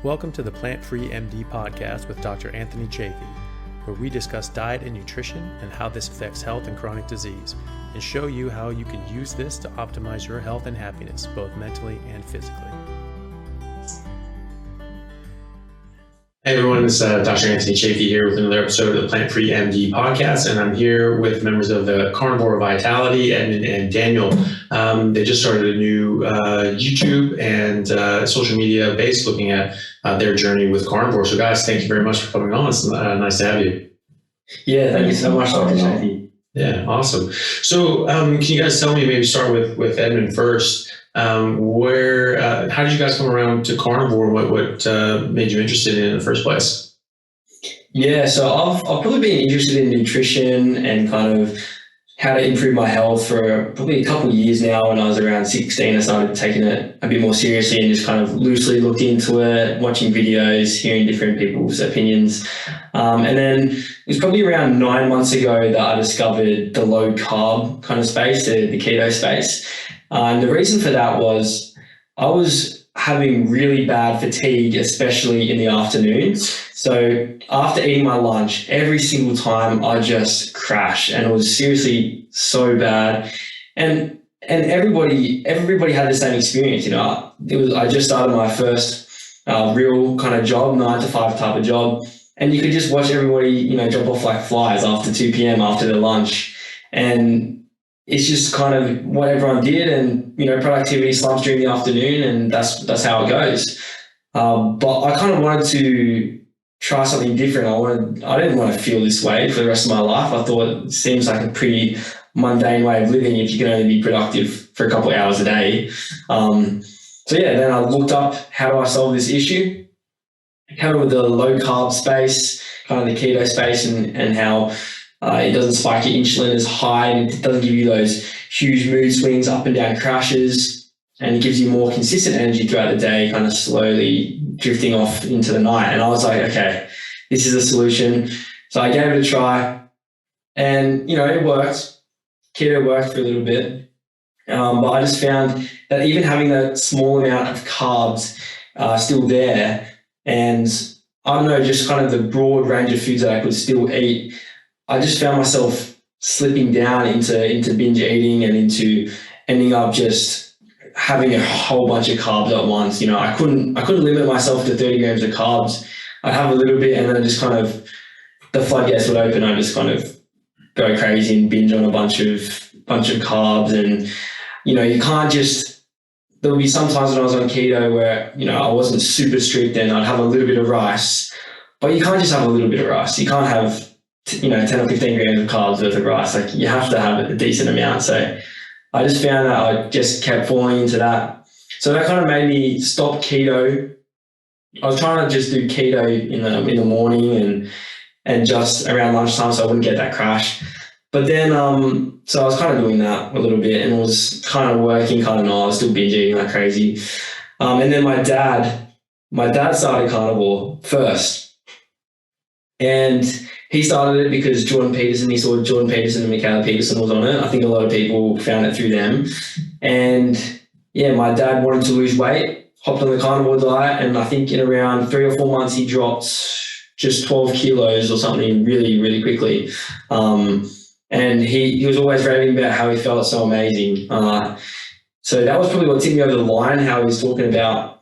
Welcome to the Plant-Free MD podcast with Dr. Anthony Chafee, where we discuss diet and nutrition and how this affects health and chronic disease, and show you how you can use this to optimize your health and happiness, both mentally and physically. Hey everyone, it's Dr. Anthony Chafee here with another episode of the Plant-Free MD podcast, and I'm here with members of the Carnivorevitality, Edmund and Daniel. They just started a new YouTube and social media base looking at their journey with carnivore. So guys, thank you very much for coming on. It's nice to have you. Yeah, thank you so much, Dr. Chafee. Yeah, awesome. So can you guys tell me, maybe start with Edmund first, how did you guys come around to carnivore? What made you interested in it in the first place? Yeah, so I've probably been interested in nutrition and kind of how to improve my health for probably a couple of years now. When I was around 16, I started taking it a bit more seriously and just kind of loosely looked into it, watching videos, hearing different people's opinions. And then it was probably around 9 months ago that I discovered the low carb kind of space, the keto space. And the reason for that was I was having really bad fatigue, especially in the afternoon. So after eating my lunch, every single time I just crashed, and it was seriously so bad. And everybody had the same experience. You know, I just started my first real kind of job, 9 to 5 type of job, and you could just watch everybody, you know, drop off like flies after 2 p.m. after their lunch, and it's just kind of what everyone did, and, you know, productivity slumps during the afternoon, and that's how it goes. But I kind of wanted to try something different. I didn't want to feel this way for the rest of my life. I thought it seems like a pretty mundane way of living if you can only be productive for a couple of hours a day. So yeah, then I looked up, how do I solve this issue? Kind of with the low carb space, kind of the keto space, and how it doesn't spike your insulin as high, and it doesn't give you those huge mood swings, up and down crashes, and it gives you more consistent energy throughout the day, kind of slowly drifting off into the night. And I was like, okay, this is a solution. So I gave it a try, and, you know, it worked. Keto worked for a little bit, but I just found that even having that small amount of carbs still there, and I don't know, just kind of the broad range of foods that I could still eat, I just found myself slipping down into binge eating and into ending up just having a whole bunch of carbs at once. You know, I couldn't limit myself to 30 grams of carbs. I'd have a little bit, and then just kind of the floodgates would open. I just kind of go crazy and binge on a bunch of carbs. And, you know, you can't just, there'll be some times when I was on keto where, you know, I wasn't super strict and I'd have a little bit of rice, but you can't just have a little bit of rice. You can't have, you know, 10 or 15 grams of carbs worth of rice. Like, you have to have a decent amount. So I just found that I just kept falling into that. So that kind of made me stop keto. I was trying to just do keto in the morning and just around lunchtime, so I wouldn't get that crash. But then, so I was kind of doing that a little bit, and it was kind of working, kind of not. I was still binge eating like crazy. And then my dad started carnivore first, and he started it because he saw Jordan Peterson and Michaela Peterson was on it. I think a lot of people found it through them. And yeah, my dad wanted to lose weight, hopped on the carnivore diet, and I think in around 3 or 4 months, he dropped just 12 kilos or something really, really quickly. And he was always raving about how he felt so amazing. So that was probably what tipped me over the line, how he was talking about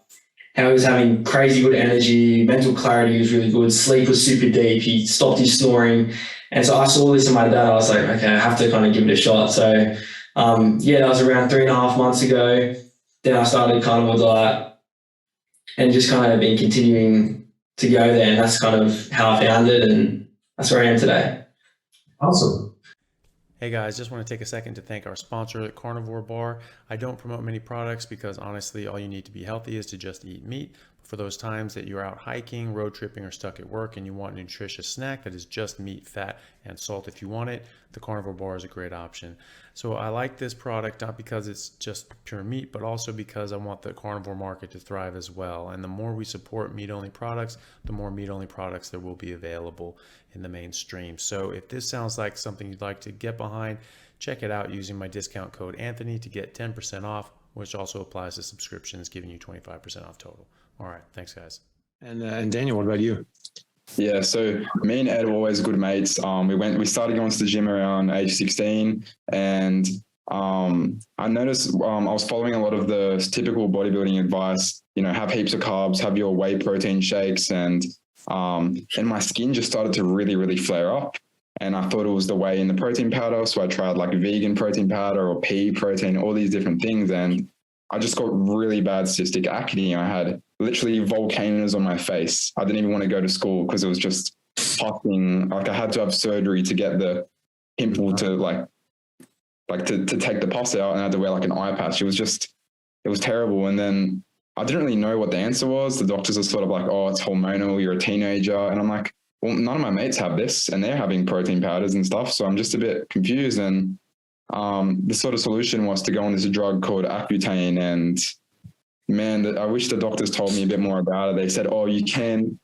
how he was having crazy good energy, mental clarity was really good, sleep was super deep, he stopped his snoring. And so I saw this in my dad, I was like, okay, I have to kind of give it a shot. So yeah, that was around 3.5 months ago. Then I started carnivore diet and just kind of been continuing to go there. And that's kind of how I found it, and that's where I am today. Awesome. Hey guys, just want to take a second to thank our sponsor at Carnivore Bar. I don't promote many products because honestly, all you need to be healthy is to just eat meat. For those times that you're out hiking, road tripping, or stuck at work and you want a nutritious snack that is just meat, fat, and salt if you want it, the Carnivore Bar is a great option. So I like this product not because it's just pure meat, but also because I want the carnivore market to thrive as well. And the more we support meat-only products, the more meat-only products there will be available in the mainstream. So if this sounds like something you'd like to get behind, check it out using my discount code Anthony to get 10% off, which also applies to subscriptions, giving you 25% off total. All right, thanks guys. And Daniel, what about you? Yeah, so me and Ed were always good mates. We started going to the gym around age 16, and I noticed I was following a lot of the typical bodybuilding advice. Have heaps of carbs, have your whey protein shakes, and my skin just started to really, really flare up. And I thought it was the whey in the protein powder, so I tried like vegan protein powder or pea protein, all these different things, and I just got really bad cystic acne. I had literally volcanoes on my face. I didn't even want to go to school because it was just popping. Like I had to have surgery to get the pimple to to take the pus out, and I had to wear like an eye patch. It was terrible. And then I didn't really know what the answer was. The doctors are sort of like, oh, it's hormonal, you're a teenager. And I'm like, well, none of my mates have this and they're having protein powders and stuff. So I'm just a bit confused. And the sort of solution was to go on this drug called Accutane. And man, I wish the doctors told me a bit more about it. They said, oh, you can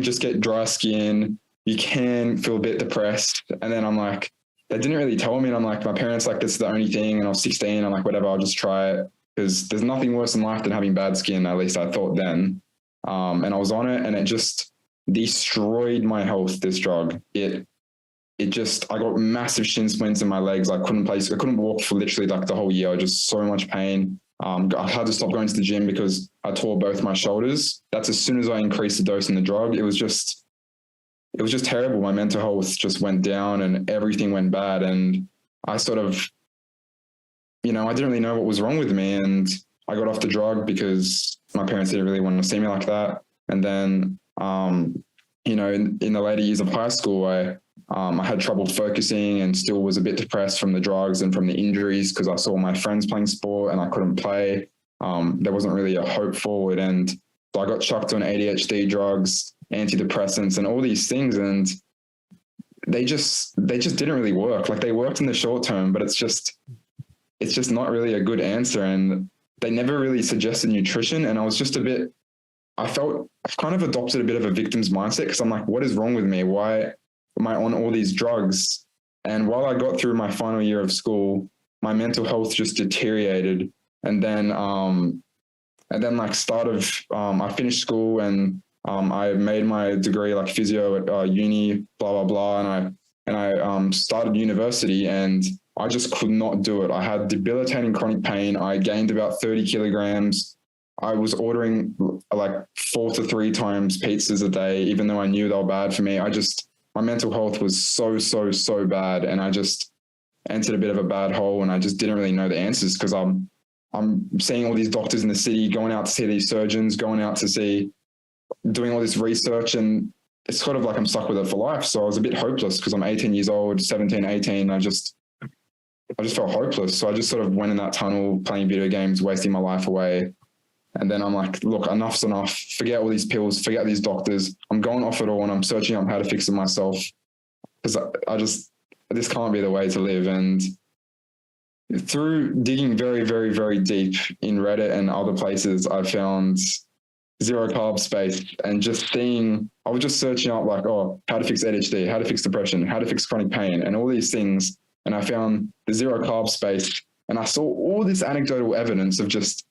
just get dry skin. You can feel a bit depressed. And then I'm like, they didn't really tell me. And I'm like, my parents like, this is the only thing. And I was 16. I'm like, whatever, I'll just try it. Because there's nothing worse in life than having bad skin, at least I thought then. And I was on it and it just destroyed my health, this drug. I got massive shin splints in my legs. I couldn't walk for literally like the whole year. Just so much pain. I had to stop going to the gym because I tore both my shoulders. That's as soon as I increased the dose in the drug. It was just terrible. My mental health just went down and everything went bad. And I sort of, I didn't really know what was wrong with me. And I got off the drug because my parents didn't really want to see me like that. And then, in the later years of high school, I had trouble focusing and still was a bit depressed from the drugs and from the injuries because I saw my friends playing sport and I couldn't play. There wasn't really a hope forward. And so I got chucked on ADHD drugs, antidepressants and all these things. And they just didn't really work. Like they worked in the short term, but it's just not really a good answer. And they never really suggested nutrition. And I was just I've kind of adopted a bit of a victim's mindset because I'm like, what is wrong with me? Why am I on all these drugs? And while I got through my final year of school, my mental health just deteriorated. And then I finished school and I made my degree like physio at uni, blah, blah, blah. And I started university and I just could not do it. I had debilitating chronic pain. I gained about 30 kilograms. I was ordering like 4 to 3 times pizzas a day, even though I knew they were bad for me. My mental health was so bad. And I just entered a bit of a bad hole and I just didn't really know the answers because I'm seeing all these doctors in the city, going out to see these surgeons, doing all this research. And it's sort of like I'm stuck with it for life. So I was a bit hopeless because I'm 18 years old, 17, 18. I just felt hopeless. So I just sort of went in that tunnel playing video games, wasting my life away. And then I'm like, look, enough's enough. Forget all these pills, forget these doctors. I'm going off it all and I'm searching up how to fix it myself because this can't be the way to live. And through digging very, very, very deep in Reddit and other places, I found zero carb space and I was just searching up like, oh, how to fix ADHD, how to fix depression, how to fix chronic pain and all these things. And I found the zero carb space and I saw all this anecdotal evidence of just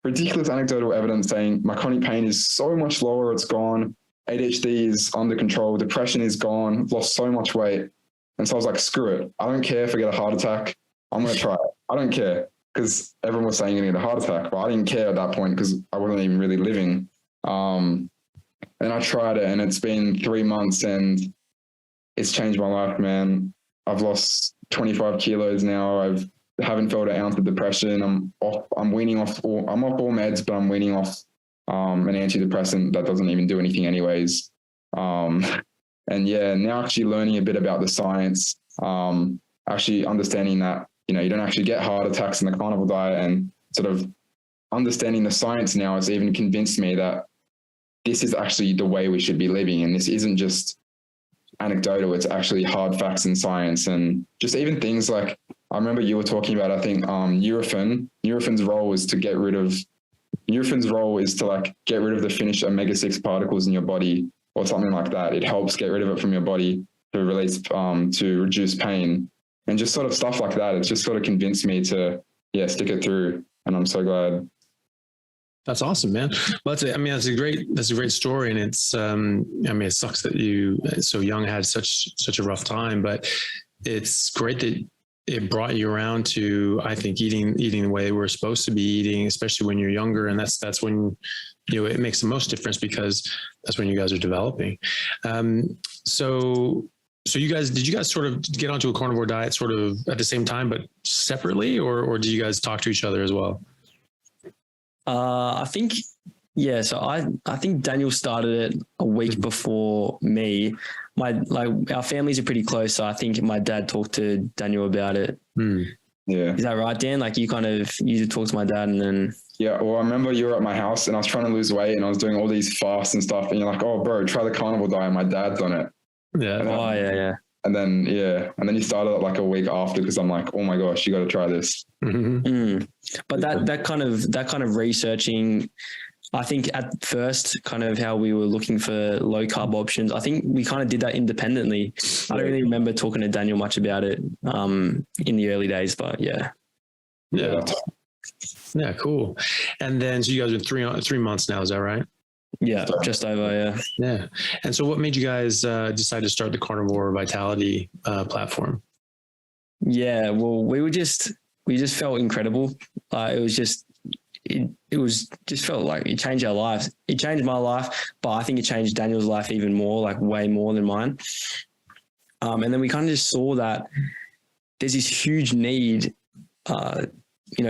ridiculous anecdotal evidence saying my chronic pain is so much lower, it's gone. ADHD is under control, depression is gone, I've lost so much weight. And so I was like, screw it. I don't care if I get a heart attack. I'm going to try it. I don't care because everyone was saying you need a heart attack, but I didn't care at that point because I wasn't even really living. And I tried it and it's been 3 months and it's changed my life, man. I've lost 25 kilos now. I haven't felt an ounce of depression. I'm off all meds, but I'm weaning off an antidepressant that doesn't even do anything anyways. And yeah, now actually learning a bit about the science, actually understanding that, you don't actually get heart attacks in the carnivore diet and sort of understanding the science now has even convinced me that this is actually the way we should be living. And this isn't just anecdotal, it's actually hard facts and science. And just even things like, I remember you were talking about, I think, Nurofen. Role is to get rid of the finished omega-6 particles in your body or something like that. It helps get rid of it from your body to release, to reduce pain and just sort of stuff like that. It's just sort of convinced me to, stick it through. And I'm so glad. That's awesome, man. Well, that's a great story. And it's, it sucks that you so young had such a rough time, but it's great that it brought you around to, I think, eating the way we're supposed to be eating, especially when you're younger. And that's when, it makes the most difference, because that's when you guys are developing. So did you guys sort of get onto a carnivore diet sort of at the same time, but separately, or did you guys talk to each other as well? I think, yeah. So I think Daniel started it a week before me. Our families are pretty close. So I think my dad talked to Daniel about it. Yeah. Is that right, Dan? Like you talked to my dad and then. Yeah. Well, I remember you were at my house and I was trying to lose weight and I was doing all these fasts and stuff. And you're like, oh, bro, try the carnivore diet. My dad's on it. Yeah. Yeah. And then you started it like a week after, because I'm like, oh my gosh, you got to try this. Mm-hmm. But that kind of researching, I think at first, kind of how we were looking for low carb options, I think we kind of did that independently. I don't really remember talking to Daniel much about it in the early days, but yeah. Yeah, cool. And then so you guys are 3 months now, is that right? Yeah, just over. Yeah. Yeah. And so, what made you guys decide to start the Carnivorevitality platform? Yeah. Well, we just felt incredible. It felt like it changed our lives. It changed my life, but I think it changed Daniel's life even more, like way more than mine. And then we kind of just saw that there's this huge need,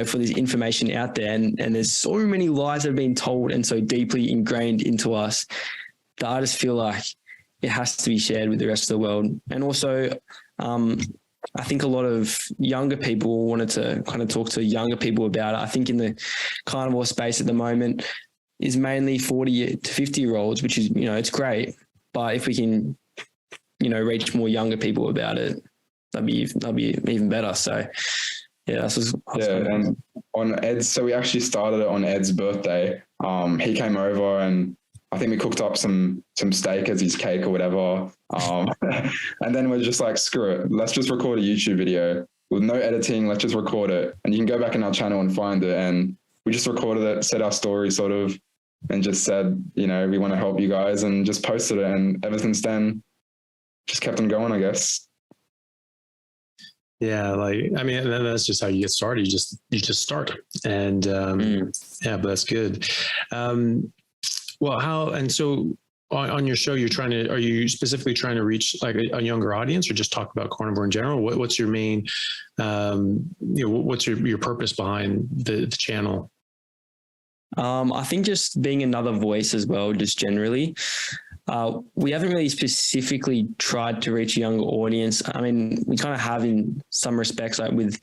for this information out there, and there's so many lies that have been told and so deeply ingrained into us that I just feel like it has to be shared with the rest of the world. And also, I think a lot of younger people wanted to kind of talk to younger people about it. I think in the carnivore space at the moment is mainly 40 to 50-year-olds, which is, it's great. But if we can, reach more younger people about it, that'd be even better. So yeah, and on Ed's, so we actually started it on Ed's birthday. He came over and I think we cooked up some steak as his cake or whatever. And then we're just like, screw it. Let's just record a YouTube video with no editing. Let's just record it. And you can go back in our channel and find it. And we just recorded it, said our story sort of, and just said, we want to help you guys, and just posted it. And ever since then, just kept on going, I guess. Yeah, that's just how you get started. You just start, and yeah, but that's good. So on your show, are you specifically trying to reach like a younger audience, or just talk about carnivore in general? What's your main, what's your purpose behind the channel? I think just being another voice as well, just generally. We haven't really specifically tried to reach a younger audience. I mean, we kind of have in some respects, like with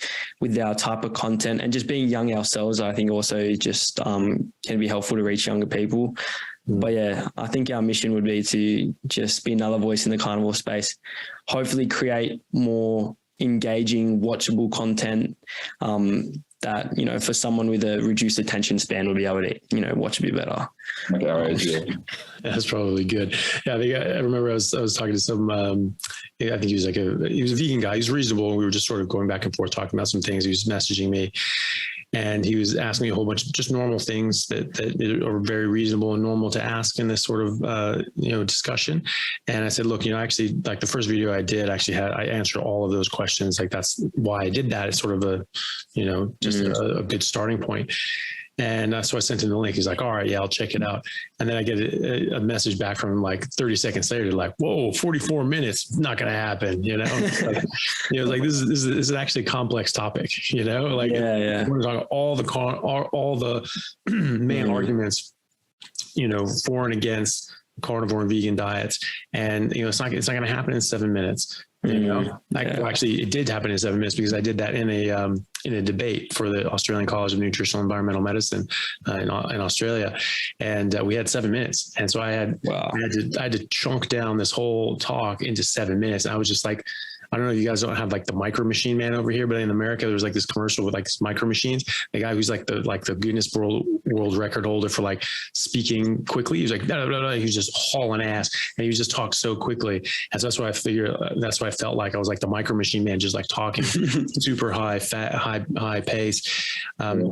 our type of content, and just being young ourselves, I think also just can be helpful to reach younger people. But yeah, I think our mission would be to just be another voice in the carnivore space, hopefully create more engaging, watchable content that, for someone with a reduced attention span would be able to, watch a bit better. That's probably good. Yeah, I remember I was talking to some, I think he was a vegan guy. He's reasonable. And we were just sort of going back and forth talking about some things. He was messaging me, and he was asking me a whole bunch of just normal things that are very reasonable and normal to ask in this sort of, discussion. And I said, look, actually, like the first video I did I answered all of those questions. Like, that's why I did that. It's sort of a good starting point. And so I sent him the link. He's like, all right, yeah, I'll check it out. And then I get a message back from him like 30 seconds later, like, whoa, 44 minutes, not going to happen. This is actually a complex topic, Yeah. We're talking all the main arguments, for and against carnivore and vegan diets. And, it's not going to happen in 7 minutes. Actually, it did happen in 7 minutes, because I did that in a debate for the Australian College of Nutritional and Environmental Medicine in Australia, and we had 7 minutes. And so I had to chunk down this whole talk into 7 minutes. I was just like, I don't know if you guys don't have like the Micro Machine Man over here, but in America, there's like this commercial with like this Micro Machines. The guy who's like the Guinness World Record holder for like speaking quickly. He's like, blah, blah, blah. He was just hauling ass, and he was just talk so quickly. And so that's why that's why I felt like I was like the Micro Machine Man, just like talking super high pace,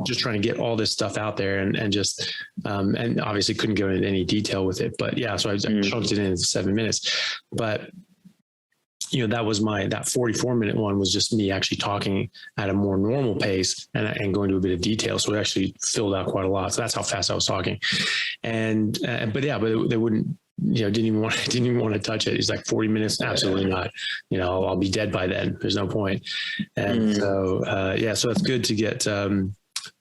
just trying to get all this stuff out there, and just and obviously couldn't go into any detail with it. But yeah, so I chunked it in 7 minutes. But that was that 44-minute one was just me actually talking at a more normal pace and going to a bit of detail. So it actually filled out quite a lot. So that's how fast I was talking. But they wouldn't, didn't even want to touch it. He's like 40 minutes. Absolutely not. I'll be dead by then. There's no point. And so it's good to get,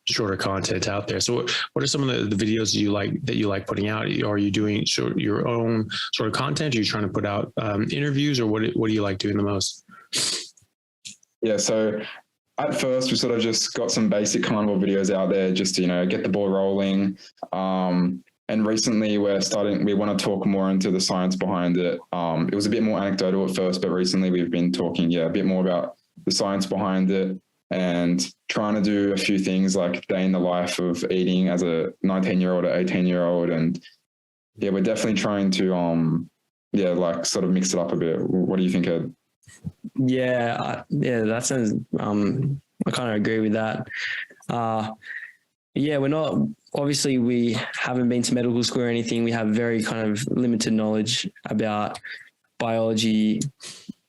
shorter content out there. So what are some of the videos that you like putting out? Are you doing your own sort of content? Are you trying to put out interviews, or what do you like doing the most? Yeah. So at first we sort of just got some basic carnivore videos out there just to, get the ball rolling. And recently we want to talk more into the science behind it. It was a bit more anecdotal at first, but recently we've been talking, a bit more about the science behind it, and trying to do a few things like day in the life of eating as a 19-year-old or 18-year-old. And we're definitely trying to, sort of mix it up a bit. What do you think, Ed? That sounds, I kind of agree with that. We're not, obviously we haven't been to medical school or anything. We have very kind of limited knowledge about biology.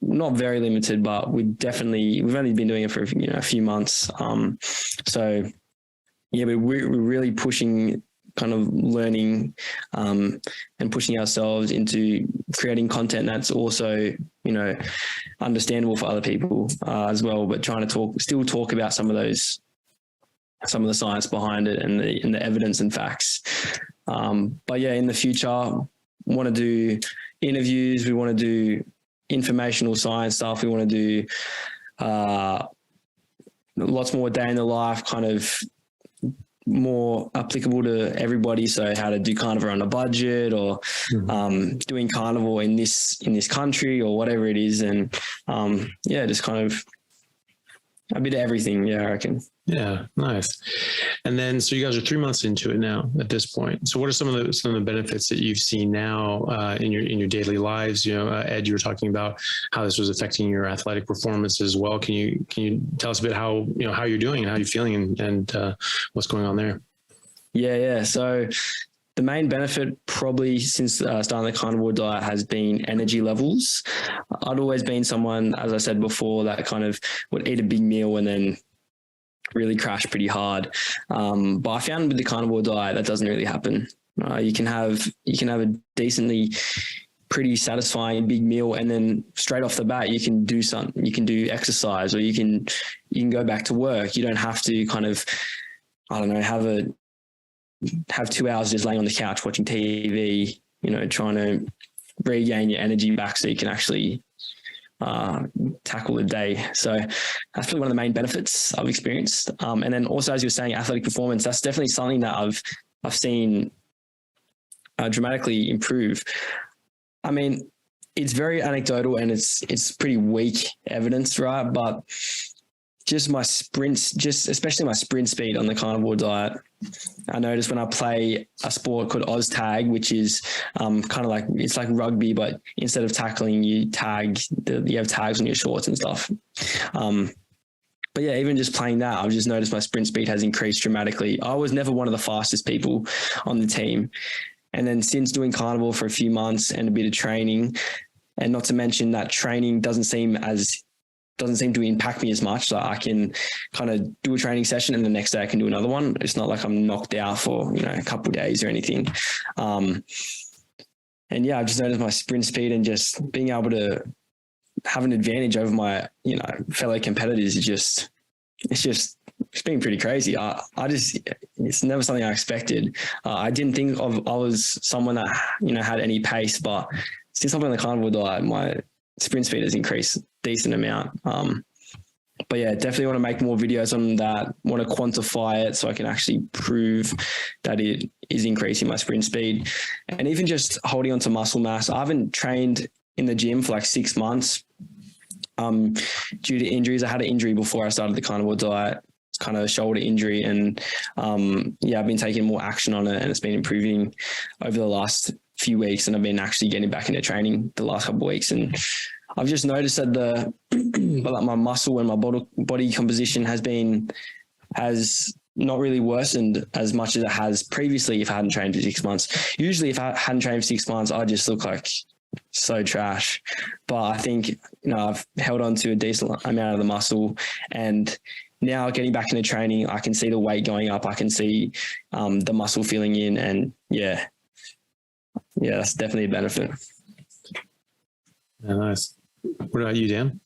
Not very limited, but we've only been doing it for a few months. We're really pushing kind of learning and pushing ourselves into creating content that's also understandable for other people as well, but trying to still talk about some of the science behind it and the evidence and facts. In the future, we want to do interviews. We want to do informational science stuff. We want to do lots more day in the life, kind of more applicable to everybody. So how to do carnivore on a budget, or doing carnivore in this country, or whatever it is. And just kind of a bit of everything. I reckon. Yeah, nice. And then, so you guys are 3 months into it now at this point. So what are some of the benefits that you've seen now in your daily lives? Ed, you were talking about how this was affecting your athletic performance as well. Can you tell us a bit how you're doing and how you're feeling and what's going on there? Yeah. So the main benefit probably since starting the carnivore diet has been energy levels. I'd always been someone, as I said before, that kind of would eat a big meal and then really crash pretty hard. But I found with the carnivore diet, that doesn't really happen. You can have a decently pretty satisfying big meal, and then straight off the bat, you can do something. You can do exercise, or you can go back to work. You don't have to kind of, have 2 hours just laying on the couch watching TV, trying to regain your energy back so you can actually tackle the day. So that's probably one of the main benefits I've experienced. And then also, as you were saying, athletic performance, that's definitely something that I've seen dramatically improve. I mean, it's very anecdotal and it's pretty weak evidence, right? But just my sprints, especially my sprint speed on the carnivore diet, I noticed when I play a sport called Oz Tag, which is kind of like, it's like rugby, but instead of tackling, you have tags on your shorts and stuff. But even just playing that, I've just noticed my sprint speed has increased dramatically. I was never one of the fastest people on the team. And then since doing carnivore for a few months and a bit of training, and not to mention that training doesn't seem to impact me as much. So I can kind of do a training session and the next day I can do another one. It's not like I'm knocked out for, a couple of days or anything. I've just noticed my sprint speed and just being able to have an advantage over my, fellow competitors it's been pretty crazy. It's never something I expected. I didn't think I was someone that, had any pace, but since I've been on the carnivore diet, my sprint speed has increased a decent amount. Definitely want to make more videos on that, want to quantify it so I can actually prove that it is increasing my sprint speed. And even just holding on to muscle mass. I haven't trained in the gym for like 6 months. due to injuries. I had an injury before I started the carnivore diet. It's kind of a shoulder injury, and I've been taking more action on it, and it's been improving over the last few weeks, and I've been actually getting back into training the last couple of weeks, and I've just noticed that my muscle and my body composition has not really worsened as much as it has previously if I hadn't trained for 6 months. Usually if I hadn't trained for 6 months, I just look like so trash. But I think, I've held on to a decent amount of the muscle, and now getting back into training, I can see the weight going up. I can see the muscle filling in, and yeah, that's definitely a benefit. Yeah, nice. What about you, Dan?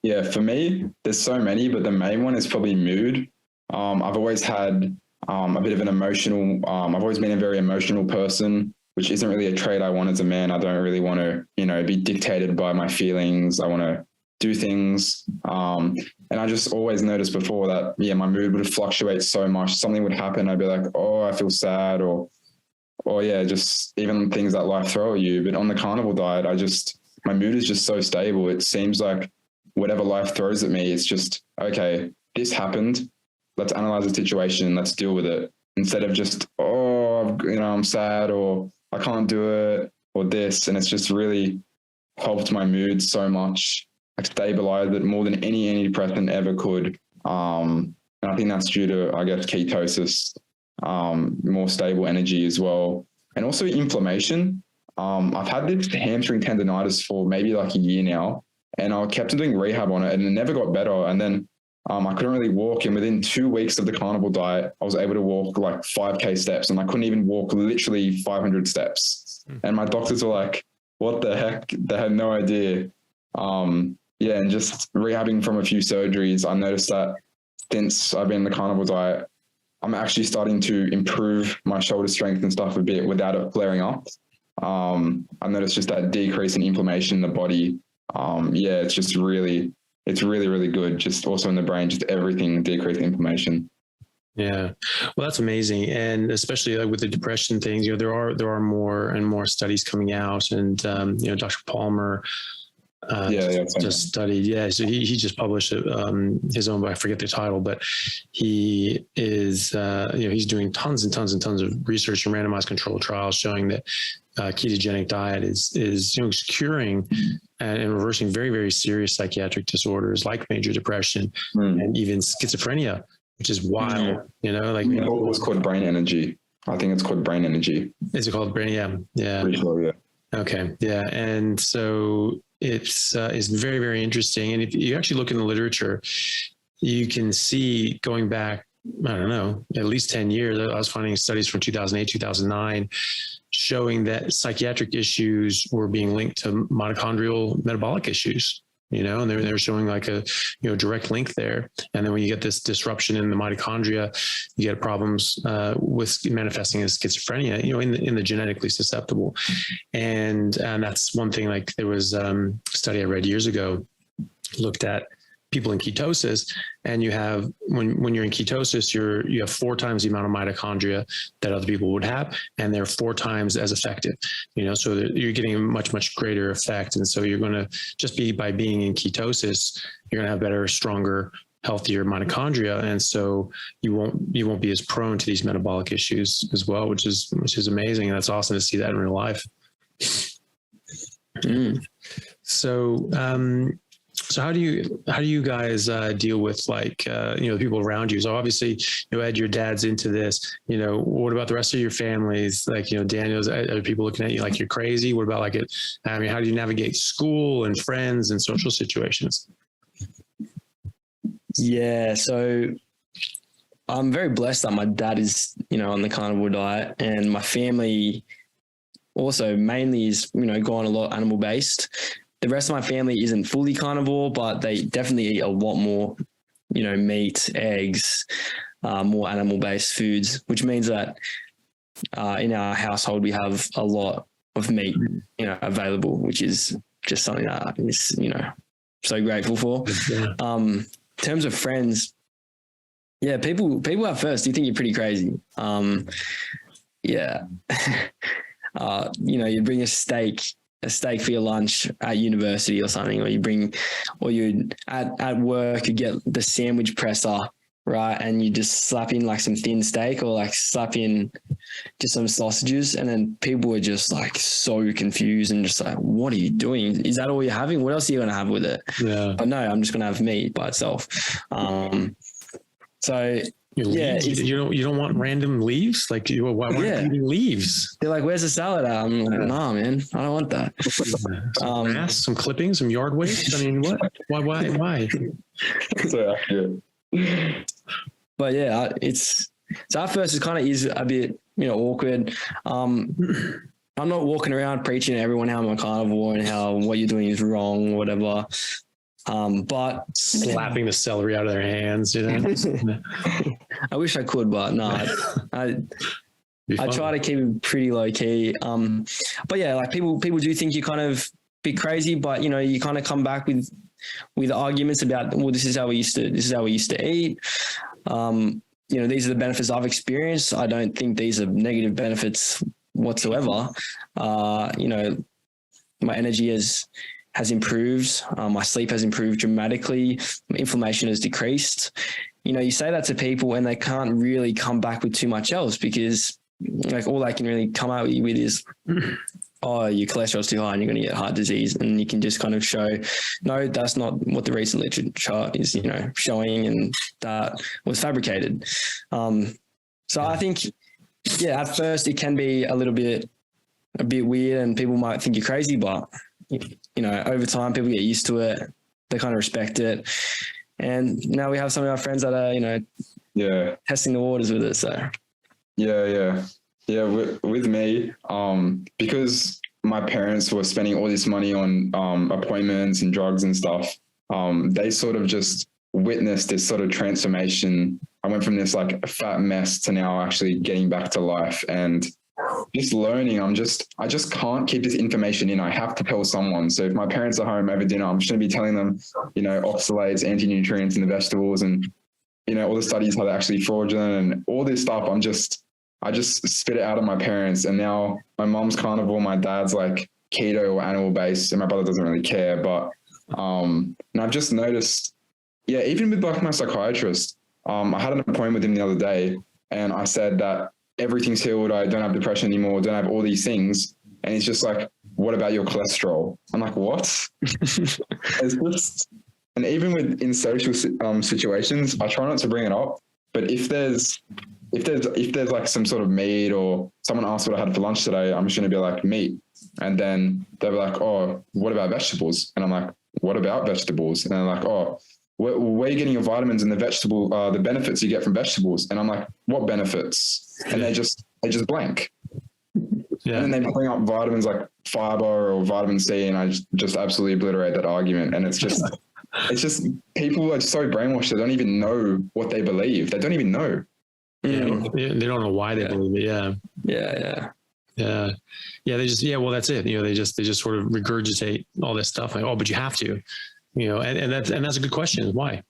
Yeah, for me, there's so many, but the main one is probably mood. I've always had a bit of an emotional, I've always been a very emotional person, which isn't really a trait I want as a man. I don't really want to, be dictated by my feelings. I want to do things. And I just always noticed before that, my mood would fluctuate so much. Something would happen. I'd be like, oh, I feel sad, or just even things that life throw at you. But on the carnivore diet, my mood is just so stable. It seems like whatever life throws at me, it's just, okay, this happened. Let's analyze the situation. Let's deal with it. Instead of just, I'm sad, or I can't do it, or this. And it's just really helped my mood so much. I stabilized it more than any antidepressant ever could. And I think that's due to, ketosis, more stable energy as well. And also inflammation. I've had this hamstring tendonitis for maybe like a year now, and I kept on doing rehab on it, and it never got better. And then I couldn't really walk, and within 2 weeks of the carnivore diet, I was able to walk like 5K steps, and I couldn't even walk literally 500 steps. And my doctors were like, what the heck? They had no idea. And just rehabbing from a few surgeries, I noticed that since I've been in the carnivore diet, I'm actually starting to improve my shoulder strength and stuff a bit without it flaring up. I noticed just that decrease in inflammation in the body. It's really, really good. Just also in the brain, just everything, decreased inflammation. Yeah. Well, that's amazing. And especially with the depression things, there are more and more studies coming out, and, Dr. Palmer, just studied. Yeah. So he just published his own, I forget the title, but he is, he's doing tons and tons and tons of research and randomized controlled trials showing that ketogenic diet is curing and reversing very, very serious psychiatric disorders like major depression and even schizophrenia, which is wild. It was called brain energy. I think it's called brain energy. Is it called brain? Yeah. Pretty sure, yeah. Okay. Yeah. And so it's very, very interesting. And if you actually look in the literature, you can see going back, I don't know, at least 10 years, I was finding studies from 2008, 2009, showing that psychiatric issues were being linked to mitochondrial metabolic issues, and they were showing like a, direct link there. And then when you get this disruption in the mitochondria, you get problems with manifesting as schizophrenia, in the genetically susceptible. And that's one thing, like there was a study I read years ago, looked at people in ketosis, and you have, when you're in ketosis, you have 4 times the amount of mitochondria that other people would have, and they're 4 times as effective, so that you're getting a much, much greater effect. And so you're going to just by being in ketosis, you're going to have better, stronger, healthier mitochondria. And so you won't be as prone to these metabolic issues as well, which is amazing. And that's awesome to see that in real life. So how do you guys deal with the people around you? So obviously, Ed, your dad's into this. What about the rest of your families? Daniel's, are people looking at you like you're crazy? What about how do you navigate school and friends and social situations? Yeah, so I'm very blessed that my dad is, on the carnivore diet, and my family also mainly is, gone a lot animal based. The rest of my family isn't fully carnivore, but they definitely eat a lot more, meat, eggs, more animal-based foods, which means that in our household we have a lot of meat, available, which is just something that is, so grateful for. Yeah. In terms of friends, yeah, people at first do think you're pretty crazy. You bring a steak a steak for your lunch at university or something, or you at work, you get the sandwich presser, right? And you just slap in like some thin steak or like slap in just some sausages. And then people are just like so confused and just like, what are you doing? Is that all you're having? What else are you going to have with it? Yeah. But no, I'm just going to have meat by itself. So yeah, you don't want random leaves? Like why aren't you eating leaves? They're like, where's the salad at? I'm like, nah, man, I don't want that. Some grass, some clippings, some yard waste. I mean, what? Why? So yeah. But yeah, so at first it kind of is a bit, awkward. I'm not walking around preaching to everyone how I'm a carnivore and how what you're doing is wrong or whatever. But slapping the celery out of their hands, I wish I could, but no, I try to keep it pretty low key. But yeah, like people do think you kind of be crazy, but you kind of come back with arguments about, well, this is how we used to eat. These are the benefits I've experienced. I don't think these are negative benefits whatsoever. My energy has improved. My sleep has improved dramatically. My inflammation has decreased. You say that to people and they can't really come back with too much else, because like all they can really come out with is, oh, your cholesterol's too high and you're going to get heart disease. And you can just kind of show, no, that's not what the recent literature is, showing, and that was fabricated. So I think, yeah, at first it can be a bit weird and people might think you're crazy, but over time people get used to it. They kind of respect it. And now we have some of our friends that are, testing the waters with it. So yeah, with me, because my parents were spending all this money on appointments and drugs and stuff, they sort of just witnessed this sort of transformation. I went from this like fat mess to now actually getting back to life and just learning. I just can't keep this information in. I have to tell someone. So if my parents are home over dinner, I'm just going to be telling them, oxalates, anti-nutrients in the vegetables, and all the studies how they're actually fraudulent and all this stuff. I just spit it out of my parents. And now my mom's carnivore, my dad's like keto or animal based, and my brother doesn't really care. But and I've just noticed, even with like my psychiatrist, I had an appointment with him the other day, and I said that everything's healed. I don't have depression anymore. Don't have all these things. And he's just like, what about your cholesterol? I'm like, what? It's just, and even in social situations, I try not to bring it up. But if there's like some sort of meat, or someone asks what I had for lunch today, I'm just going to be like, meat. And then they'll be like, oh, what about vegetables? And I'm like, what about vegetables? And they're like, oh, where are you getting your vitamins and the benefits you get from vegetables? And I'm like, what benefits? And they just blank. Yeah. And then they bring up vitamins like fiber or vitamin C, and I just absolutely obliterate that argument. And it's just people are so brainwashed. They don't even know what they believe. They don't even know. Yeah, they don't know why they believe it. Yeah. They just, well, that's it. They just sort of regurgitate all this stuff. Like, oh, but you have to, and that's a good question. Why?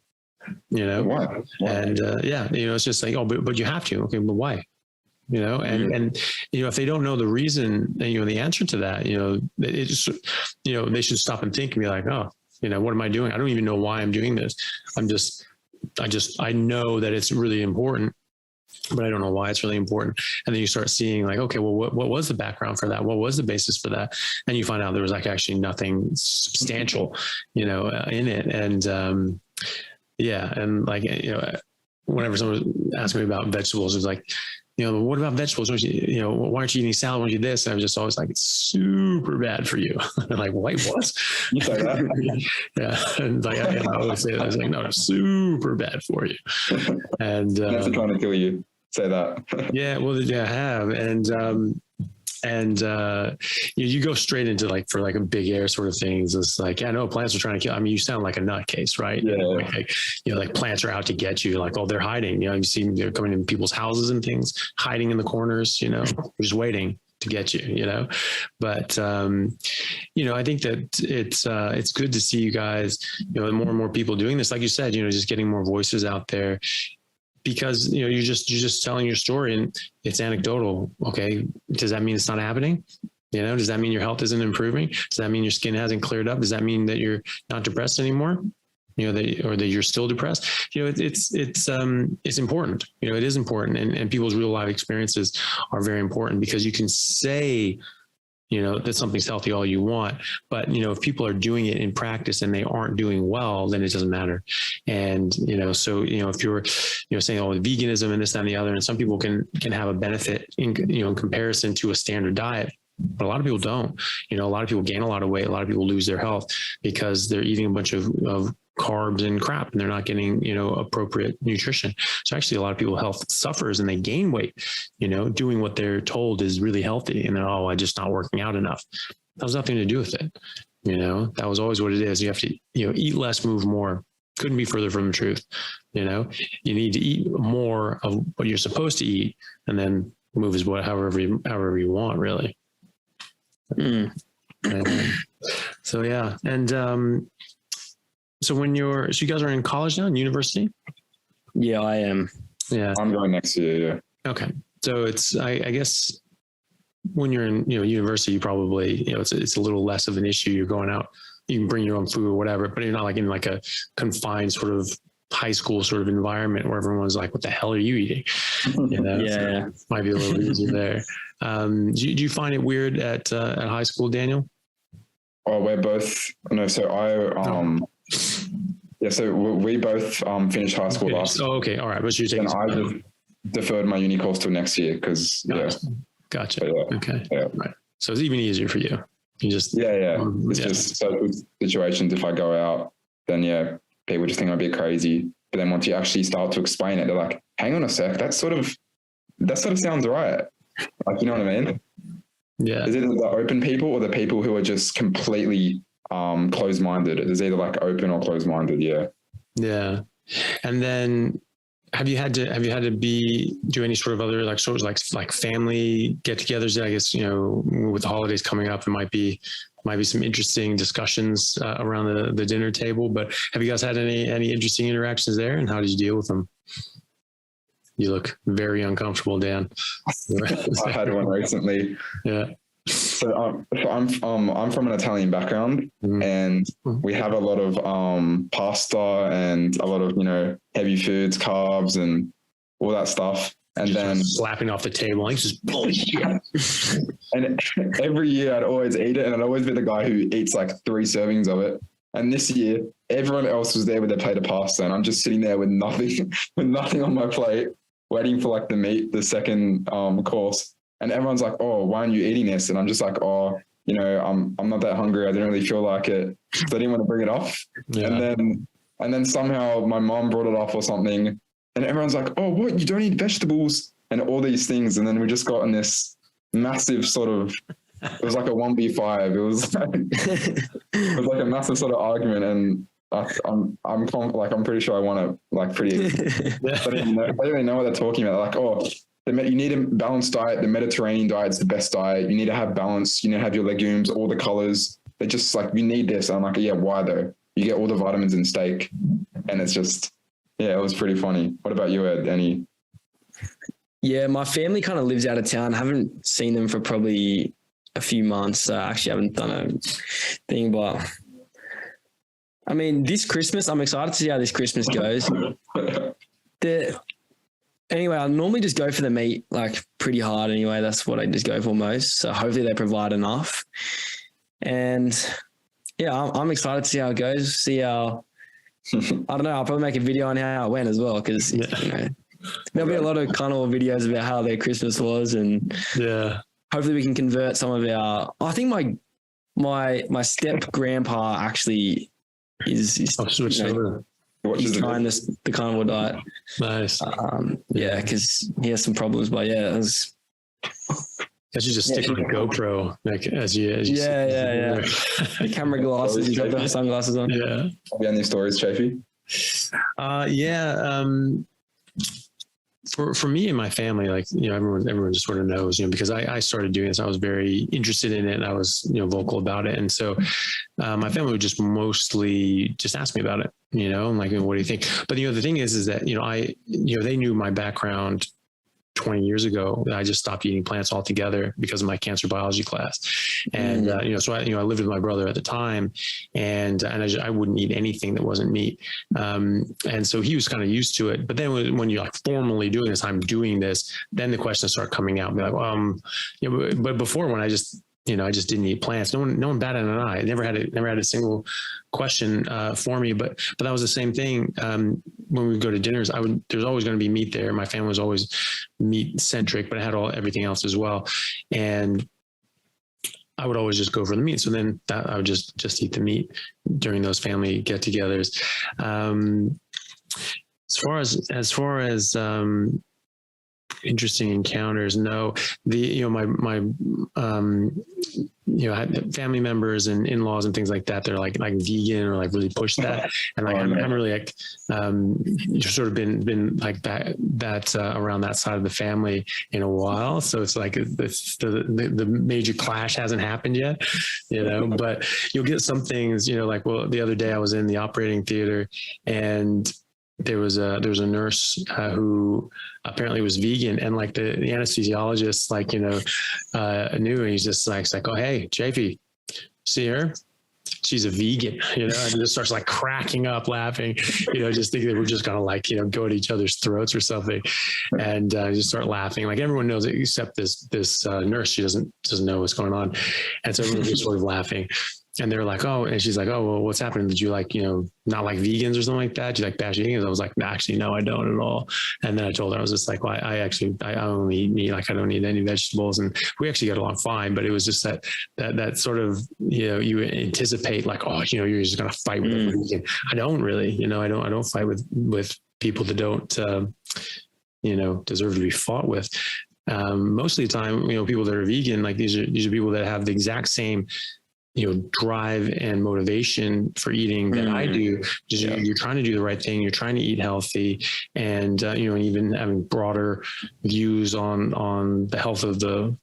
Why? And it's just like, oh, but you have to. Okay, but why? And if they don't know the reason, the answer to that, it just, they should stop and think and be like, oh, what am I doing? I don't even know why I'm doing this. I know that it's really important, but I don't know why it's really important. And then you start seeing like, okay, well, what was the background for that? What was the basis for that? And you find out there was like actually nothing substantial, in it. And, and like, whenever someone asked me about vegetables, it was like, what about vegetables? Why aren't you eating salad? Why don't you do this? And I was just always like, it's super bad for you. Like, wait, what? You say that? Yeah. And like, I always say that. I was like, no, it's super bad for you. And that's trying to kill you. Say that. Yeah. Well, I have. And you go straight into like, for like a big air sort of things. It's like, no, plants are trying to kill. I mean, you sound like a nutcase, right? Yeah. Like plants are out to get you. Like, oh, they're hiding. You see them coming in people's houses and things, hiding in the corners. Just waiting to get you. But I think that it's good to see you guys. More and more people doing this. Like you said, just getting more voices out there. Because you're just telling your story and it's anecdotal. Okay, does that mean it's not happening? You know, does that mean your health isn't improving? Does that mean your skin hasn't cleared up? Does that mean that you're not depressed anymore? You know, or that you're still depressed? You know, it's important. You know, it is important, and people's real life experiences are very important, because you can say, you know, that something's healthy all you want, but, you know, if people are doing it in practice and they aren't doing well, then it doesn't matter. And, you know, so, you know, if you're, you know, saying, oh, veganism and this, that, and the other, and some people can have a benefit in, you know, in comparison to a standard diet, but a lot of people don't. You know, a lot of people gain a lot of weight. A lot of people lose their health because they're eating a bunch of carbs and crap, and they're not getting, you know, appropriate nutrition. So actually a lot of people's health suffers and they gain weight, you know, doing what they're told is really healthy. And they're, oh, I'm just not working out enough. That was nothing to do with it. You know, that was always what it is. You have to, you know, eat less, move more. Couldn't be further from the truth. You know, you need to eat more of what you're supposed to eat, and then move is however you want, really. So yeah. And, so so you guys are in college now, in university? Yeah, I am. Yeah. I'm going next year. Yeah. Okay. So it's, I guess when you're in, you know, university, you probably, you know, it's a little less of an issue. You're going out, you can bring your own food or whatever, but you're not like in like a confined sort of high school sort of environment where everyone's like, what the hell are you eating? You know, Yeah. so might be a little easier there. Do you find it weird at high school, Daniel? Oh, we're both, no, so yeah, so we both finished high school last year. Oh, okay. All right. But you're taking, and I just deferred my uni course till next year because, Gotcha. Yeah. Okay. Yeah. Right. So it's even easier for you. You just, It's just social situations. If I go out, then people just think I'm a bit crazy. But then once you actually start to explain it, they're like, hang on a sec, that sort of sounds right. Like, you know what I mean? Yeah. Is it the open people or the people who are just completely closed-minded? It's either like open or closed-minded. Yeah. And then have you had to do any sort of other like family get-togethers? I guess, you know, with the holidays coming up, it might be some interesting discussions around the dinner table, but have you guys had any interesting interactions there, and how did you deal with them? You look very uncomfortable, Dan. I had one recently. Yeah. So I'm from an Italian background, and we have a lot of pasta and a lot of, you know, heavy foods, carbs, and all that stuff. And just then slapping off the table, like, just bullshit. And every year I'd always eat it, and I'd always be the guy who eats like 3 servings of it. And this year, everyone else was there with their plate of pasta, and I'm just sitting there with nothing, on my plate, waiting for like the meat, the second course. And everyone's like, "Oh, why aren't you eating this?" And I'm just like, "Oh, you know, I'm not that hungry. I didn't really feel like it, so I didn't want to bring it off." Yeah. And then somehow my mom brought it off or something, and everyone's like, "Oh, what? You don't eat vegetables?" And all these things. And then we just got in this massive sort of, it was like a 1v5. It was like a massive sort of argument, and I'm pretty sure I won it, like pretty. I don't even know what they're talking about. They're like, "Oh, you need a balanced diet. The Mediterranean diet's the best diet. You need to have balance. You need to have your legumes, all the colors. They're just like, you need this." And I'm like, "Yeah, why though? You get all the vitamins in steak." And it's just, it was pretty funny. What about you, Ed? Any? Yeah, my family kind of lives out of town. I haven't seen them for probably a few months. I actually haven't done a thing, but I mean, this Christmas, I'm excited to see how this Christmas goes. Anyway, I normally just go for the meat, like pretty hard anyway. That's what I just go for most. So hopefully they provide enough. And yeah, I'm excited to see how it goes. See how, I don't know, I'll probably make a video on how it went as well, because, you know, there'll be a lot of carnivore videos about how their Christmas was, and hopefully we can convert some of our, I think my step grandpa actually is switched over. He's trying the carnivore diet. Nice. Yeah, because he has some problems, but yeah, it was. You should just stick with the GoPro, like as you yeah. The camera glasses, you got the sunglasses on. Yeah. Have you any stories, Chafee? For me and my family, like, you know, everyone just sort of knows, you know, because I started doing this, I was very interested in it, and I was, you know, vocal about it. And so my family would just mostly just ask me about it, you know, and like, what do you think? But, you know, the thing is that, you know, they knew my background 20 years ago. I just stopped eating plants altogether because of my cancer biology class. And, so I lived with my brother at the time, and I wouldn't eat anything that wasn't meat. And so he was kind of used to it. But then when you're like formally doing this, I'm doing this, then the questions start coming out and be like, but before, when I just didn't eat plants. No one batted an eye. I never had a single question for me. But that was the same thing. When we go to dinners, there's always going to be meat there. My family was always meat centric, but I had everything else as well. And I would always just go for the meat. So then I would just eat the meat during those family get-togethers. As far as interesting encounters, no. My family members and in-laws and things like that, they're like vegan or like really push that, and like I'm really like sort of been like that around that side of the family in a while. So it's like the major clash hasn't happened yet, but you'll get some things, like, well, the other day I was in the operating theater, and there was a nurse who apparently was vegan, and like the anesthesiologist, like, knew, and he's just like, oh, hey, JP, see her? She's a vegan, and just starts like cracking up laughing, just thinking that we're just going to like, go at each other's throats or something. And just start laughing. Like everyone knows it except this nurse. She doesn't know what's going on. And so everyone's just sort of laughing. And they're like, oh, and she's like, oh, well, what's happening? Did you like, not like vegans or something like that? Do you like bash vegans? I was like, actually, no, I don't at all. And then I told her, I was just like, well, I only eat meat. Like I don't eat any vegetables. And we actually got along fine, but it was just that sort of, you anticipate like, oh, you're just going to fight with a vegan. I don't really, I don't fight with people that don't, deserve to be fought with. Most of the time, people that are vegan, like these are people that have the exact same drive and motivation for eating that I do. Just, you're trying to do the right thing. You're trying to eat healthy, and even having broader views on the health of the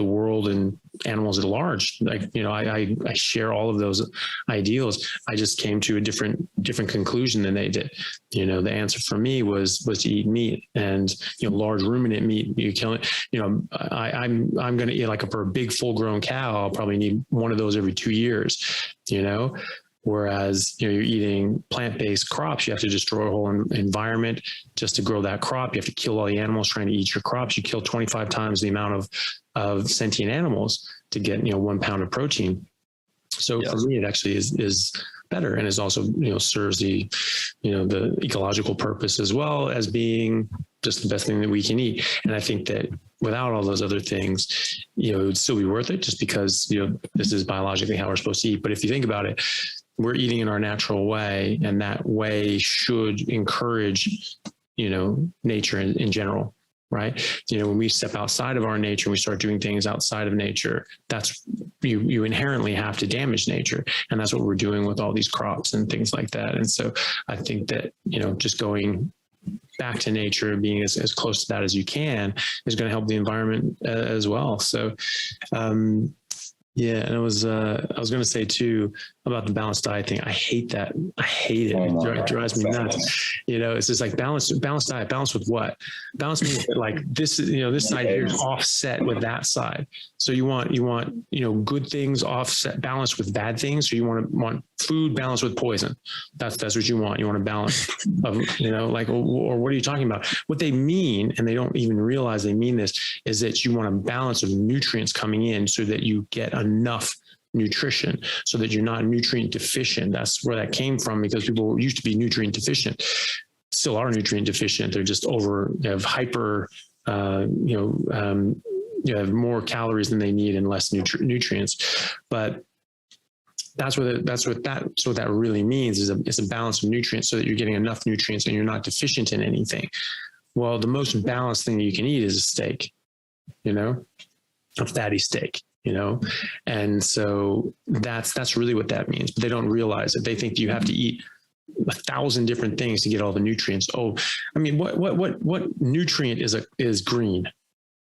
world and animals at large. Like, I share all of those ideals. I just came to a different conclusion than they did. The answer for me was to eat meat, and, large ruminant meat, you kill it. I'm going to eat like for a big full grown cow, I'll probably need one of those every 2 years, whereas, you're eating plant-based crops, you have to destroy a whole environment just to grow that crop. You have to kill all the animals trying to eat your crops. You kill 25 times the amount of sentient animals to get, 1 pound of protein. So for me, it actually is better, and is also, serves the ecological purpose as well as being just the best thing that we can eat. And I think that without all those other things, it would still be worth it, just because, this is biologically how we're supposed to eat. But if you think about it, we're eating in our natural way, and that way should encourage, nature in general. Right. When we step outside of our nature, and we start doing things outside of nature, that's you inherently have to damage nature. And that's what we're doing with all these crops and things like that. And so I think that, just going back to nature and being as close to that as you can is going to help the environment as well. So, and I was going to say too about the balanced diet thing. I hate that. I hate it. It drives me nuts. It's just like balanced diet. Balance with what? Balance means that like this is, this side here is offset with that side. So you want, good things offset, balanced with bad things. So you want food balanced with poison. That's what you want. You want a balance of, or what are you talking about? What they mean, and they don't even realize they mean this, is that you want a balance of nutrients coming in so that you get enough nutrition, so that you're not nutrient deficient. That's where that came from, because people used to be nutrient deficient, still are nutrient deficient. They're just they have hyper, have more calories than they need and less nutrients. But that's what that really means is it's a balance of nutrients, so that you're getting enough nutrients and you're not deficient in anything. Well, the most balanced thing that you can eat is a steak, a fatty steak. And so that's really what that means. But they don't realize it. They think you have to eat 1,000 different things to get all the nutrients. Oh, I mean, what nutrient is green?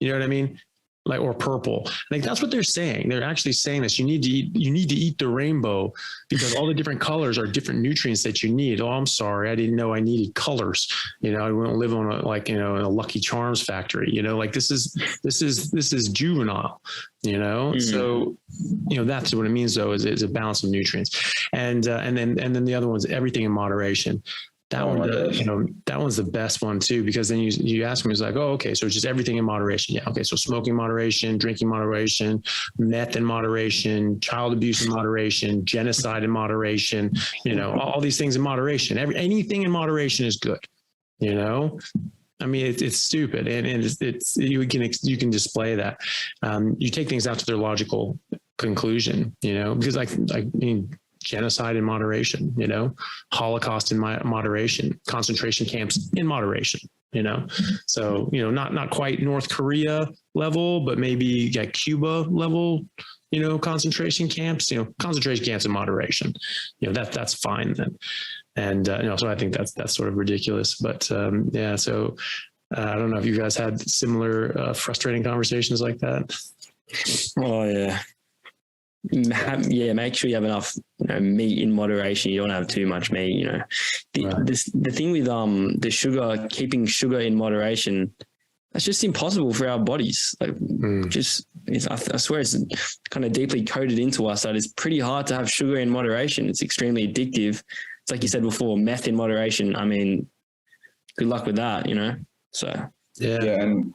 You know what I mean? like, or purple. Like that's what they're saying. They're actually saying this. You need to eat the rainbow because all the different colors are different nutrients that you need. Oh, I'm sorry. I didn't know I needed colors. You know, I won't live on in a Lucky Charms factory, you know, like this is juvenile, you know? Mm-hmm. So, you know, that's what it means though, is a balance of nutrients. And then the other one's everything in moderation. That that one's the best one too, because then you ask me, it's like, oh, okay, so it's just everything in moderation. Yeah. Okay. So smoking moderation, drinking moderation, meth in moderation, child abuse in moderation, genocide in moderation, you know, all these things in moderation. Anything in moderation is good, you know? I mean, it's stupid. And it's you can display that. You take things out to their logical conclusion, you know, because I mean, genocide in moderation, you know, Holocaust in moderation, concentration camps in moderation, you know, so, you know, not quite North Korea level, but maybe like Cuba level, you know, concentration camps in moderation, you know, that's fine then. And, you know, so I think that's sort of ridiculous, but, yeah, so I don't know if you guys had similar, frustrating conversations like that. Oh yeah. Make sure you have enough, you know, meat in moderation. You don't have too much meat, you know. The thing with the sugar, keeping sugar in moderation, that's just impossible for our bodies. Like I swear it's kind of deeply coded into us that it's pretty hard to have sugar in moderation. It's extremely addictive. It's like you said before, meth in moderation. I mean, good luck with that, you know. So yeah, and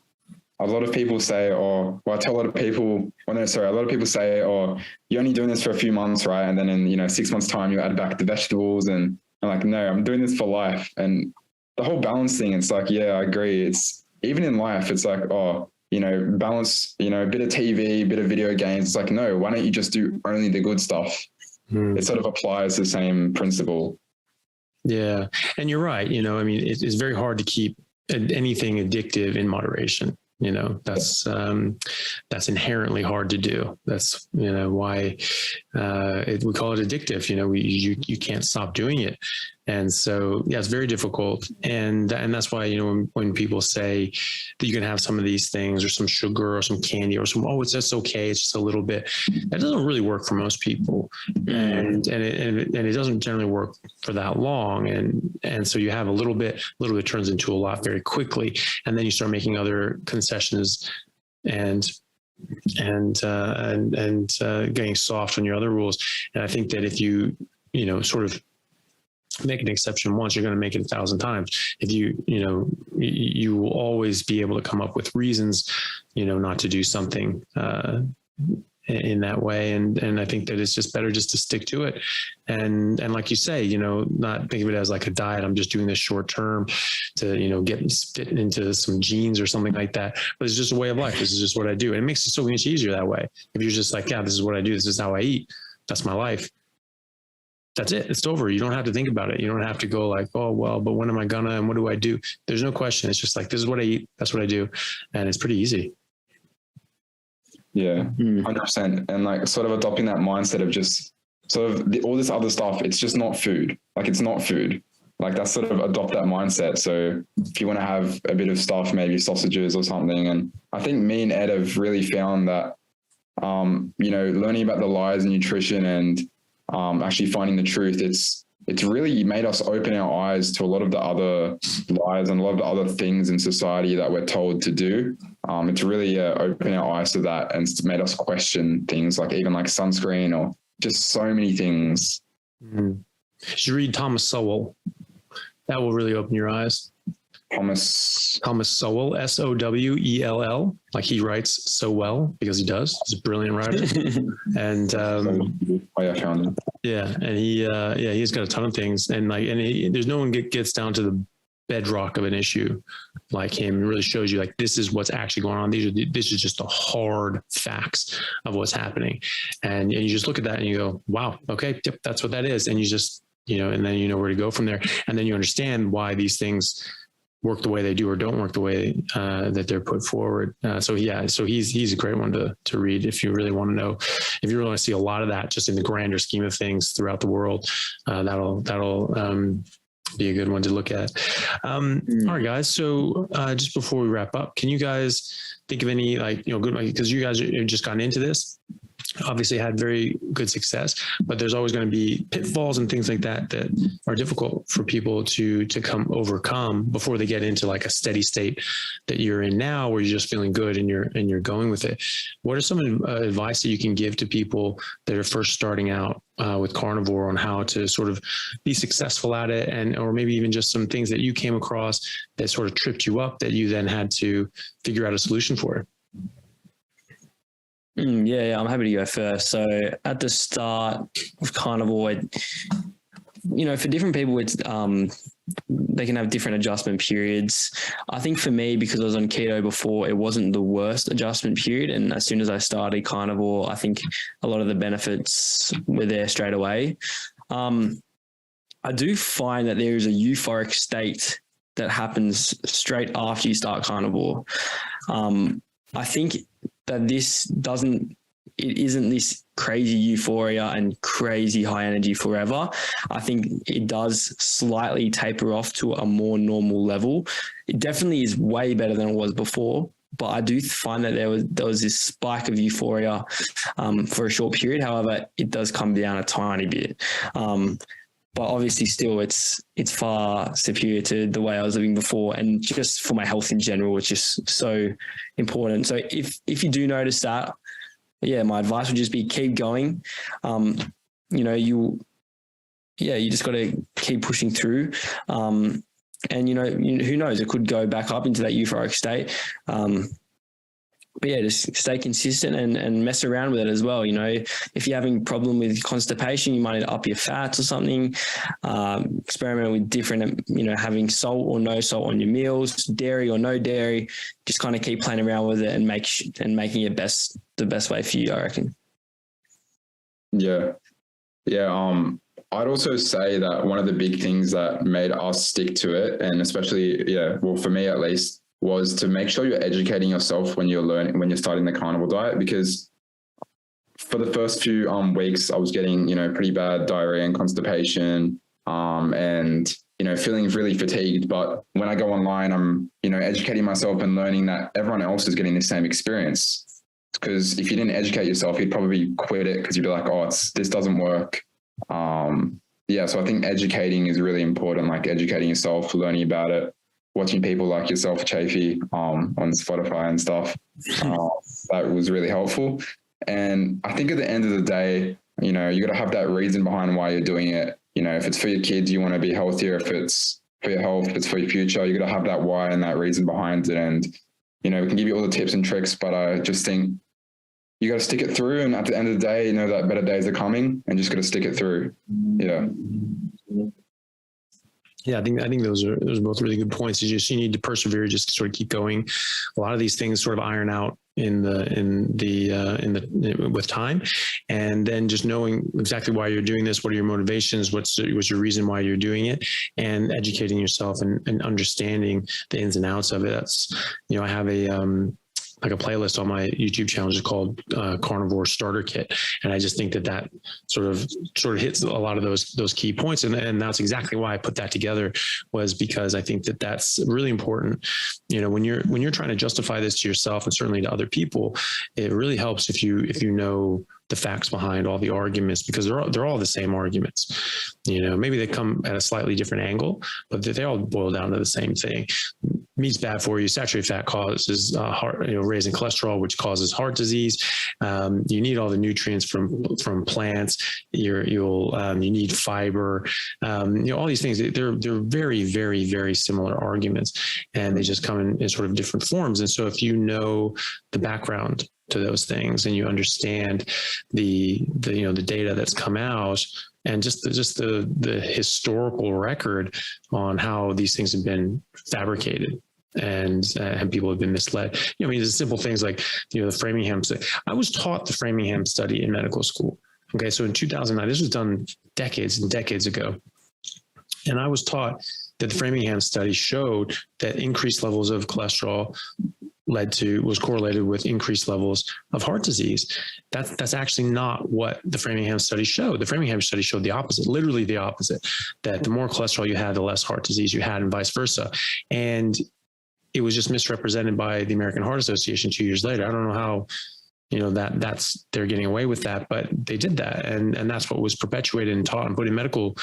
a lot of people say, a lot of people say, you're only doing this for a few months, right? And then in, you know, 6 months time, you add back the vegetables, and I'm like, no, I'm doing this for life. And the whole balance thing, it's like, yeah, I agree. It's even in life, it's like, you know, balance, you know, a bit of TV, a bit of video games. It's like, no, why don't you just do only the good stuff? It sort of applies the same principle. Yeah. And you're right. You know, I mean, it's very hard to keep anything addictive in moderation. You know, that's inherently hard to do. That's, you know, why we call it addictive. You know, you can't stop doing it. And so, yeah, it's very difficult. And that's why, you know, when people say that you can have some of these things or some sugar or some candy or some, it's just okay, it's just a little bit, that doesn't really work for most people. And it doesn't generally work for that long. And so you have a little bit turns into a lot very quickly. And then you start making other concessions and getting soft on your other rules. And I think that if you know, sort of make an exception once, you're going to make it 1,000 times. If you will always be able to come up with reasons, you know, not to do something in that way. And I think that it's just better just to stick to it. And like you say, you know, not think of it as like a diet. I'm just doing this short term to, you know, fit into some genes or something like that. But it's just a way of life. This is just what I do. And it makes it so much easier that way. If you're just like, yeah, this is what I do. This is how I eat. That's my life. That's it. It's over. You don't have to think about it. You don't have to go like, oh, well, but when am I gonna, and what do I do? There's no question. It's just like, this is what I eat. That's what I do. And it's pretty easy. Yeah, 100%. And like sort of adopting that mindset of just sort of all this other stuff, it's just not food. Like it's not food. Like that's sort of adopt that mindset. So if you want to have a bit of stuff, maybe sausages or something. And I think me and Ed have really found that, you know, learning about the lies in nutrition and actually finding the truth, it's really made us open our eyes to a lot of the other lies and a lot of the other things in society that we're told to do. It's really opened our eyes to that, and it's made us question things like even like sunscreen or just so many things. You should read Thomas Sowell. That will really open your eyes. Thomas Sowell, Sowell, like he writes so well because he does. He's a brilliant writer. And I found him. Yeah, and he's got a ton of things, and there's no one gets down to the bedrock of an issue like him. It really shows you like this is what's actually going on. This is just the hard facts of what's happening, and you just look at that and you go, wow, okay, yep, that's what that is, and you just, you know, and then you know where to go from there, and then you understand why these things work the way they do or don't work the way that they're put forward. So he's a great one to read if you really want to know, if you really want to see a lot of that just in the grander scheme of things throughout the world. That'll be a good one to look at. All right, guys. So just before we wrap up, can you guys think of any, like, good, because you guys have just gotten into this, obviously had very good success, but there's always going to be pitfalls and things like that that are difficult for people to overcome before they get into like a steady state that you're in now, where you're just feeling good and you're going with it. What are some advice that you can give to people that are first starting out with carnivore on how to sort of be successful at it, and or maybe even just some things that you came across that sort of tripped you up that you then had to figure out a solution for it? Yeah, I'm happy to go first. So at the start of carnivore, for different people, it's they can have different adjustment periods. I think for me, because I was on keto before, it wasn't the worst adjustment period. And as soon as I started carnivore, I think a lot of the benefits were there straight away. I do find that there is a euphoric state that happens straight after you start carnivore. I think that it isn't this crazy euphoria and crazy high energy forever. I think it does slightly taper off to a more normal level. It definitely is way better than it was before, but I do find that there was this spike of euphoria for a short period. However, it does come down a tiny bit. But obviously still it's far superior to the way I was living before, and just for my health in general, it's just so important. So if you do notice that, my advice would just be keep going. You just got to keep pushing through. And who knows, it could go back up into that euphoric state. But just stay consistent and mess around with it as well. If you're having a problem with constipation, you might need to up your fats or something. Experiment with different, having salt or no salt on your meals, dairy or no dairy. Just kind of keep playing around with it and making it the best way for you, I reckon. Yeah. I'd also say that one of the big things that made us stick to it, and especially, for me at least, was to make sure you're educating yourself when you're starting the carnivore diet, because for the first few weeks I was getting, pretty bad diarrhea and constipation, and, feeling really fatigued. But when I go online, I'm, educating myself and learning that everyone else is getting the same experience. Because if you didn't educate yourself, you'd probably quit it because you'd be like, this doesn't work. So I think educating is really important, like educating yourself, learning about it, watching people like yourself, Chafee, on Spotify and stuff. That was really helpful. And I think at the end of the day, you got to have that reason behind why you're doing it. If it's for your kids, you want to be healthier. If it's for your health, if it's for your future, you got to have that why and that reason behind it. And, we can give you all the tips and tricks, but I just think you got to stick it through. And at the end of the day, that better days are coming, and just got to stick it through. Yeah. Yeah, I think those are both really good points. You need to persevere, just sort of keep going. A lot of these things sort of iron out with time, and then just knowing exactly why you're doing this. What are your motivations? What's your reason why you're doing it, and educating yourself and understanding the ins and outs of it. That's, I have a playlist on my YouTube channel just called Carnivore Starter Kit. And I just think that sort of hits a lot of those key points. And that's exactly why I put that together, was because I think that that's really important. When you're trying to justify this to yourself and certainly to other people, it really helps if you know the facts behind all the arguments, because they're all the same arguments. Maybe they come at a slightly different angle, but they all boil down to the same thing. Meat's bad for you. Saturated fat causes raising cholesterol, which causes heart disease. You need all the nutrients from plants. You need fiber. All these things. They're very, very, very similar arguments, and they just come in sort of different forms. And so if you know the background to those things, and you understand the data that's come out, and just the historical record on how these things have been fabricated and people have been misled. There's simple things like the Framingham study. I was taught the Framingham study in medical school. Okay, so in 2009, this was done decades and decades ago, and I was taught that the Framingham study showed that increased levels of cholesterol was correlated with increased levels of heart disease. That's actually not what the Framingham study showed. The Framingham study showed the opposite, literally the opposite, that the more cholesterol you had, the less heart disease you had, and vice versa. And it was just misrepresented by the American Heart Association 2 years later. I don't know how, they're getting away with that, but they did that. And that's what was perpetuated and taught and put in medical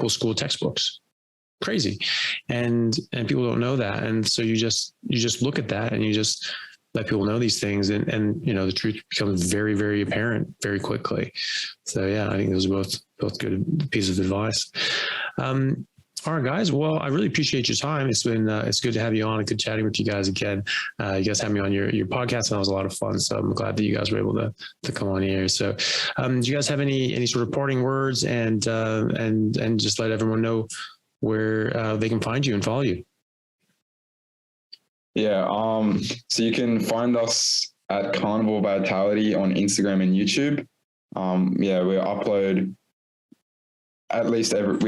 school textbooks. Crazy. And people don't know that. And so you just look at that and you just let people know these things, and the truth becomes very, very apparent very quickly. So yeah, I think those are both good pieces of advice. All right, guys. Well, I really appreciate your time. It's good to have you on and good chatting with you guys again. You guys had me on your podcast, and that was a lot of fun. So I'm glad that you guys were able to come on here. So do you guys have any sort of parting words and just let everyone know where they can find you and follow you? Yeah. So you can find us at Carnivorevitality on Instagram and YouTube. We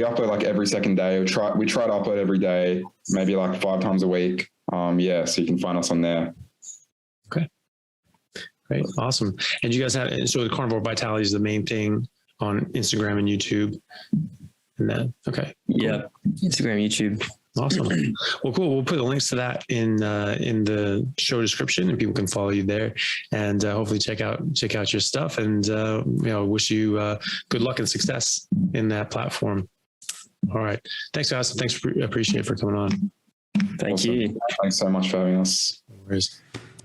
upload like every second day. We try to upload every day, maybe like 5 times a week. So you can find us on there. Okay. Great. Awesome. And you guys so the Carnivore Vitality is the main thing on Instagram and YouTube. And then, okay. Cool. Yeah. Instagram, YouTube. Awesome. Well, cool. We'll put the links to that in the show description, and people can follow you there, and hopefully check out your stuff. And wish you good luck and success in that platform. All right. Thanks, guys. Thanks. Appreciate it for coming on. Thank you. Thanks so much for having us. No worries.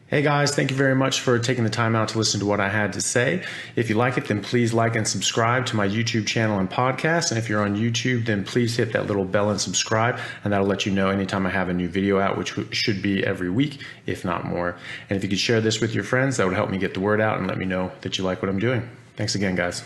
Hey guys, thank you very much for taking the time out to listen to what I had to say. If you like it, then please like and subscribe to my YouTube channel and podcast. And if you're on YouTube, then please hit that little bell and subscribe, and that'll let you know anytime I have a new video out, which should be every week, if not more. And if you could share this with your friends, that would help me get the word out and let me know that you like what I'm doing. Thanks again, guys.